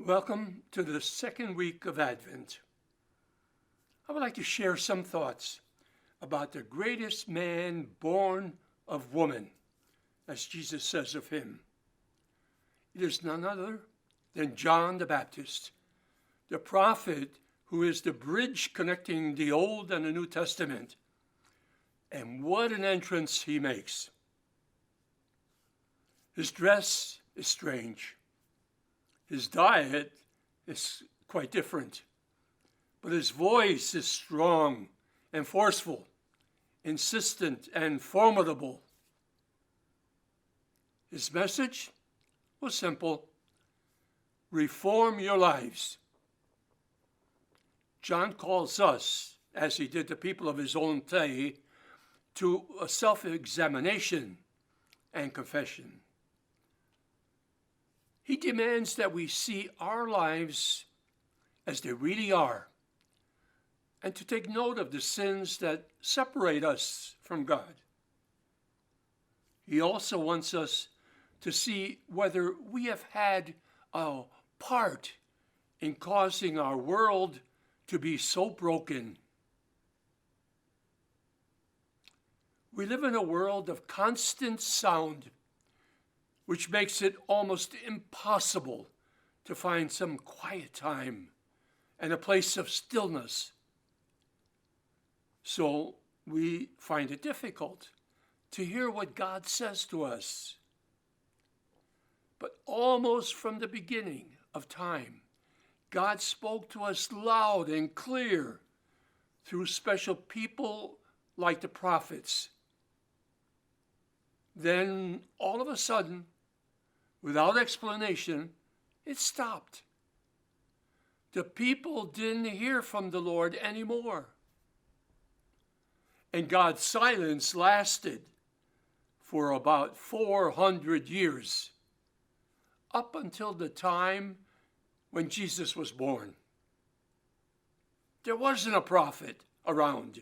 Welcome to the second week of Advent. I would like to share some thoughts about the greatest man born of woman, as Jesus says of him. It is none other than John the Baptist, the prophet who is the bridge connecting the Old and the New Testament. And what an entrance he makes. His dress is strange. His diet is quite different, but his voice is strong and forceful, insistent and formidable. His message was simple: reform your lives. John calls us, as he did the people of his own day, to a self-examination and confession. He demands that we see our lives as they really are and to take note of the sins that separate us from God. He also wants us to see whether we have had a part in causing our world to be so broken. We live in a world of constant sound, which makes it almost impossible to find some quiet time and a place of stillness. So we find it difficult to hear what God says to us. But almost from the beginning of time, God spoke to us loud and clear through special people like the prophets. Then all of a sudden, without explanation, it stopped. The people didn't hear from the Lord anymore. And God's silence lasted for about 400 years, up until the time when Jesus was born. There wasn't a prophet around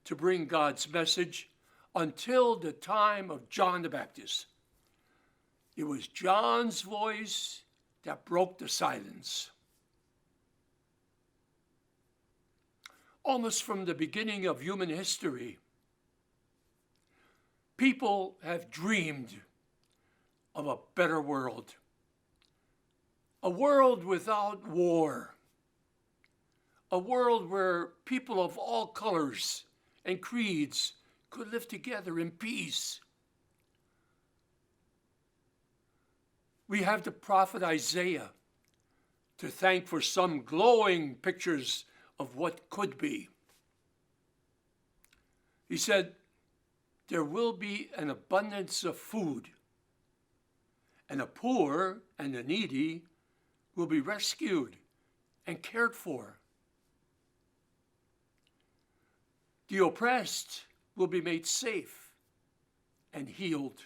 to bring God's message until the time of John the Baptist. It was John's voice that broke the silence. Almost from the beginning of human history, people have dreamed of a better world. A world without war. A world where people of all colors and creeds could live together in peace. We have the prophet Isaiah to thank for some glowing pictures of what could be. He said, there will be an abundance of food, and the poor and the needy will be rescued and cared for. The oppressed will be made safe and healed.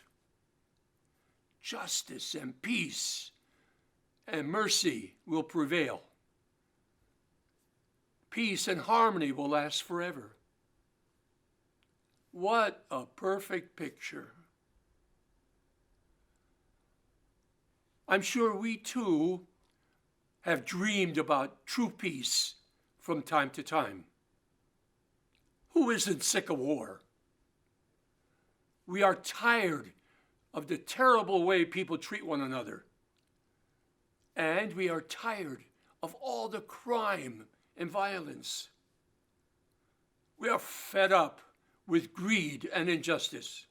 Justice and peace and mercy will prevail. Peace and harmony will last forever. What a perfect picture. I'm sure we too have dreamed about true peace from time to time. Who isn't sick of war? We are tired of the terrible way people treat one another. And we are tired of all the crime and violence. We are fed up with greed and injustice.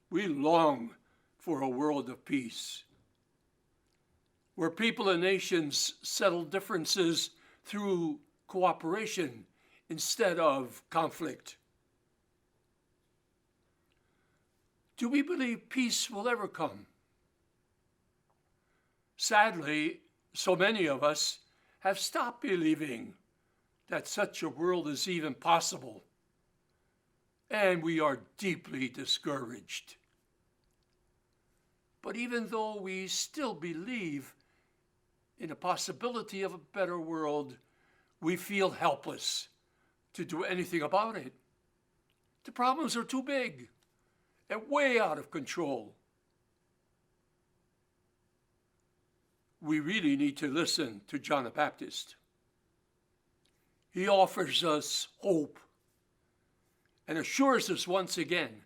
We long for a world of peace, where people and nations settle differences through cooperation instead of conflict. Do we believe peace will ever come? Sadly, so many of us have stopped believing that such a world is even possible, and we are deeply discouraged. But even though we still believe in the possibility of a better world, we feel helpless to do anything about it. The problems are too big and way out of control. we really need to listen to John the Baptist. He offers us hope and assures us once again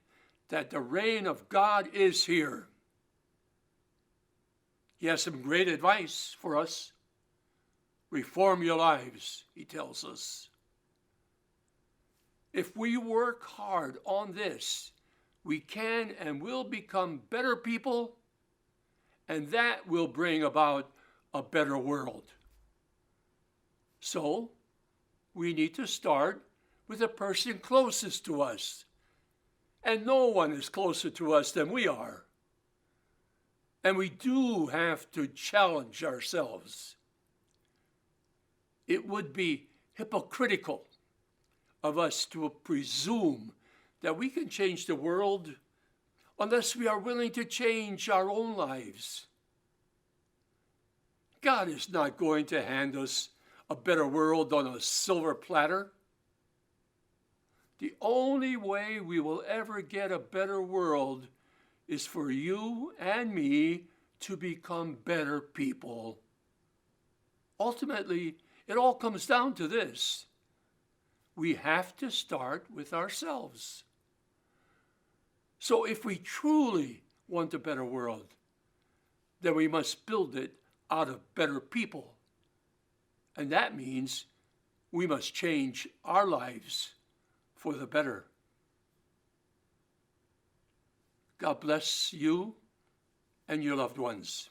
that the reign of God is here. He has some great advice for us. Reform your lives, he tells us. If we work hard on this, we can and will become better people, and that will bring about a better world. So, we need to start with the person closest to us. And no one is closer to us than we are. And we do have to challenge ourselves. It would be hypocritical of us to presume that we can change the world unless we are willing to change our own lives. God is not going to hand us a better world on a silver platter. The only way we will ever get a better world is for you and me to become better people. Ultimately, it all comes down to this. We have to start with ourselves. So if we truly want a better world, then we must build it out of better people. And that means we must change our lives for the better. God bless you and your loved ones.